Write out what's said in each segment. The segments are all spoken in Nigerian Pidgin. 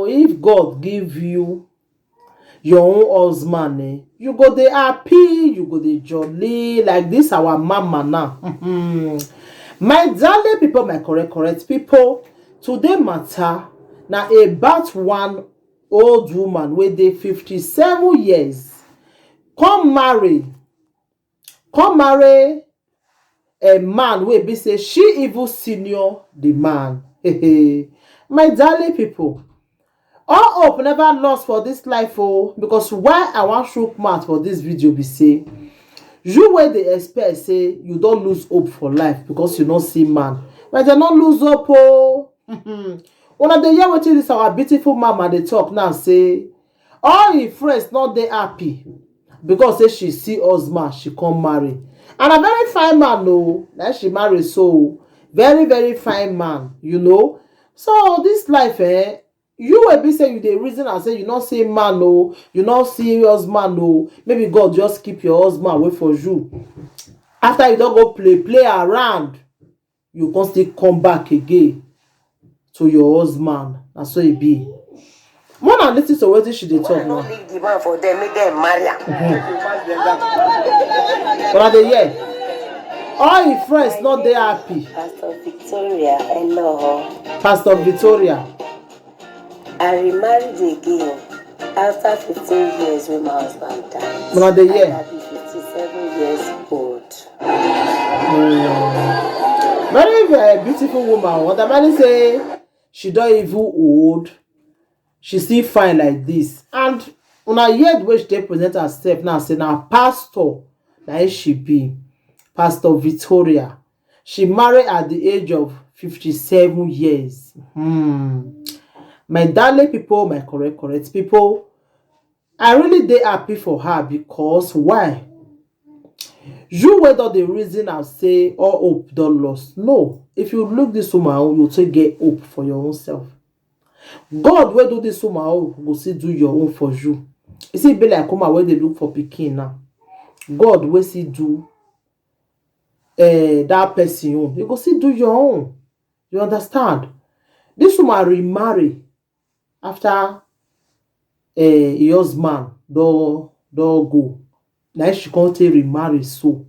if God give you your own husband, you go dey happy, you go dey jolly like this our mama now. My darling people, my correct people, today matter na about one old woman wey dey 57 years come marry a man wey be say she even senior the man. My darling people, all hope never lost for this life, because why I wan chook mouth for this video be say you wey dey expect say you don lose hope for life because you no see man, but you no lose hope una dey hear wetin this our beautiful mama dey talk now, say all im friends not dey happy because say she see husband she come marry, and a very fine man that she marry, so very fine man, you know. So this life, you will be say you dey reason and say you not see man, you not see husband, maybe God just keep your husband away for you. After you don't go play around, you can still come back again to your husband. That's so it be. More than listen to what she dey talk now. Leave the man for them, make them marry. But they hear all your friends not dey happy. Pastor Victoria, hello. Pastor Victoria. I remarried again after 15 years when my husband died. But they hear. I be 57 years old. Very beautiful woman. What I mean say she don't even old. She still fine like this. And when I hear the way she present herself now, say now pastor, that she be Pastor Victoria. She married at the age of 57 years. My darling people, my correct people, I really dey happy for her because why? You whether the reason I say all hope don't lost. No, if you look this woman, you take get hope for your own self. God will do this woman, go see do your own for you. You see, be like come where they look for pikin now. God will see do that person own. You go see do your own. You understand? This woman remarry after a husband don't go. Now she can't remarry. So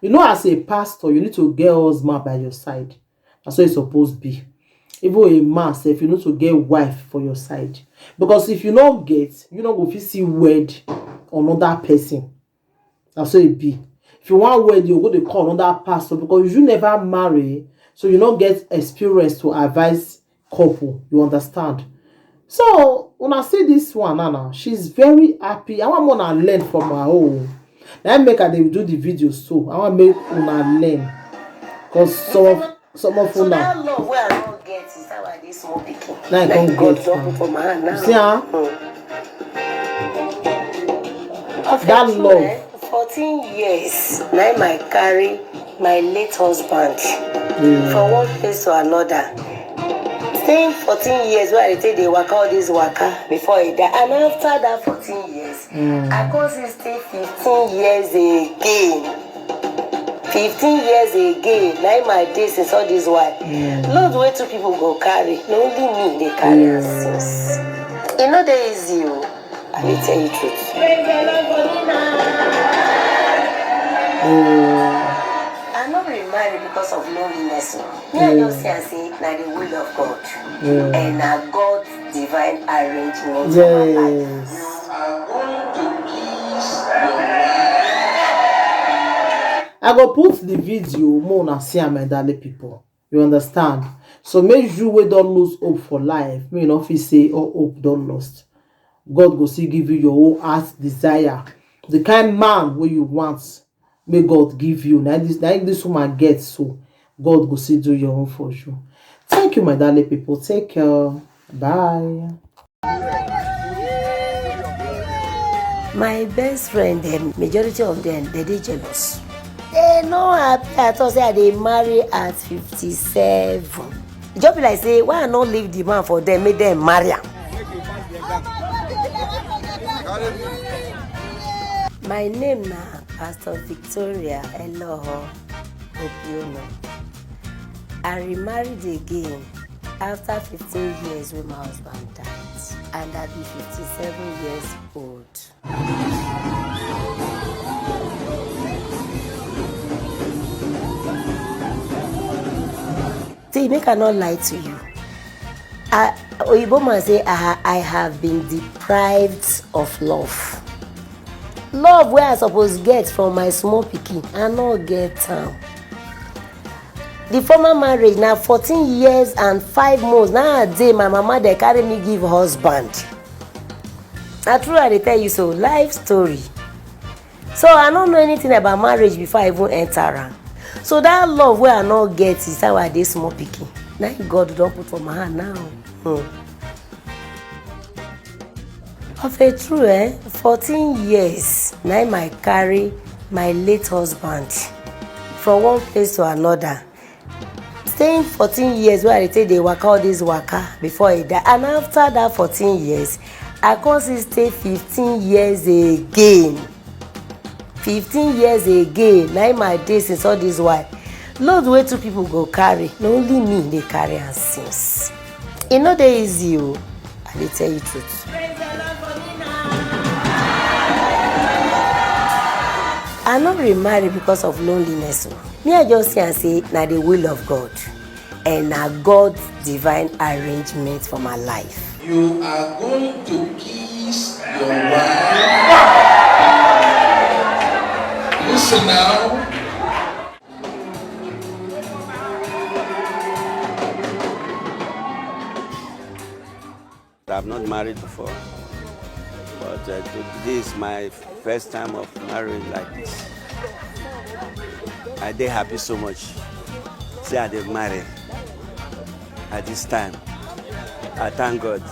you know, as a pastor, you need to get husband by your side. That's what it's supposed to be. Even a man, if you need to get wife for your side, because if you don't get, you don't go see wed another person. That's what it be. If you want wed, you go to call another pastor because you never marry, so you don't get experience to advise couple. You understand? So when I see this one, Nana, she's very happy. I want to learn from her own. Now I make her they do the video, so I want to make una learn, because some of so una. that love where I don't get is how I dey small pikin. Now I can't God get drop it for my hand now. see her? That love. 14 years. Now I carry my late husband from one place to another. Staying 14 years where I take the waka all this waka before he died. And after that 14 years, I go stay 15 years again. 15 years again. Now my days since all this while. Lord, where two people go carry. No only me they carry us. You know they easy. I will tell you the truth. I'm not remarried because of loneliness. Me, I just say now the will of God. And now God's divine arrangement for my life. You are going to please I go put the video more na see my darling people. You understand? So make you we don't lose hope for life. Me not feel say oh hope don't lost. God go see give you your own heart's desire. The kind man where you want, may God give you. Now this woman gets, so God go see do your own for you. Thank you, my darling people. Take care. Bye. My best friend, the majority of them, they jealous. They no happy at all. Say they marry at 57. Just be like say, why not leave the man for them? Make them marry. My name now, Pastor Victoria. Hello, hope you know. I remarried again After 15 years when my husband died, and I be 57 years old. See, make I not lie to you. Oyibo man say I have been deprived of love. Love where I suppose get from my small pikin, I not get am. The former marriage na 14 years and 5 months. Nowadays my mama dey carry me give husband. Na true I dey tell you so, life story. So I don't know anything about marriage before I even enter am. So that love wey I not get is how I dey small pikin. Na God don put for my hand now. Of a true 14 years na I carry my late husband from one place to another. Staying 14 years where I take dey waka all this waka before he die, and after that 14 years I come still stay 15 years again. 15 years again na my dey since all this while. Load wey 2 people go carry, na only me dey carry am since. E no dey easy o, I dey tell you truth. I no remarry because of loneliness o. Me I just see am say na the will of God and na God's divine arrangement for my life. You are going to kiss your wife. Listen now. I've not married before, but today is my first time of marriage like this. I dey happy so much. Say I dey marry at this time. I thank God.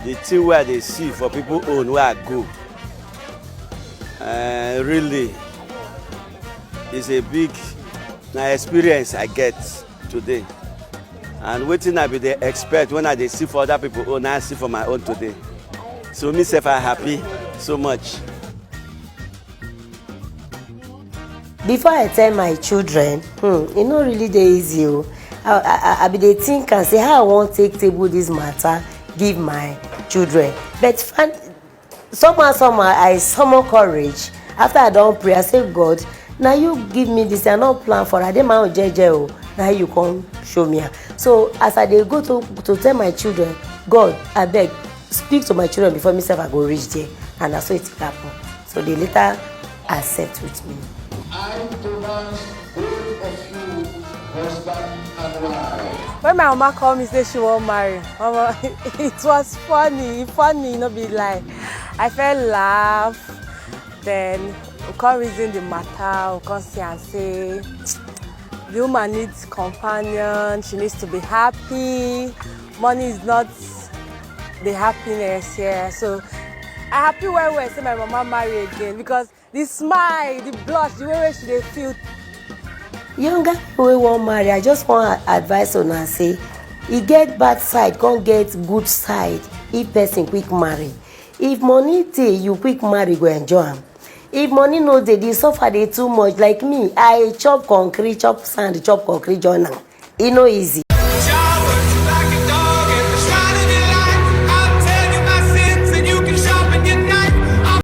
The thing where they see for people own where I go, really is a big experience I get today. And wetin I be dey expect when I dey see for other people own, I see for my own today. So myself I happy so much. Before I tell my children, e no really dey easy o. I be dey think and say how I wan take table this matter give my children. But somehow I summon courage. After I don pray, I say God, na you give me this, I no plan for it. I dey my own jeje o. Na you come show me am. So as I dey go to tell my children, God abeg speak to my children before myself I go reach there, and na so it happen. So they later accept with me. I pronounce both of you husband and wife. When my mama called me say she won't marry, mama, it was funny, no be lie. I felt laugh. Then we come reason the matter, we come see and say the woman needs companion, she needs to be happy. Money is not the happiness here. So I happy when say my mama marry again, because the smile, the blush, the way she dey feel. Younger people wey wan marry, I just wan advise una say e get bad side come get good side if person quick marry. If money dey, you quick marry, go enjoy am. If money no dey, the suffer dey too much. Like me, I chop concrete, chop sand, chop concrete join am. E no easy.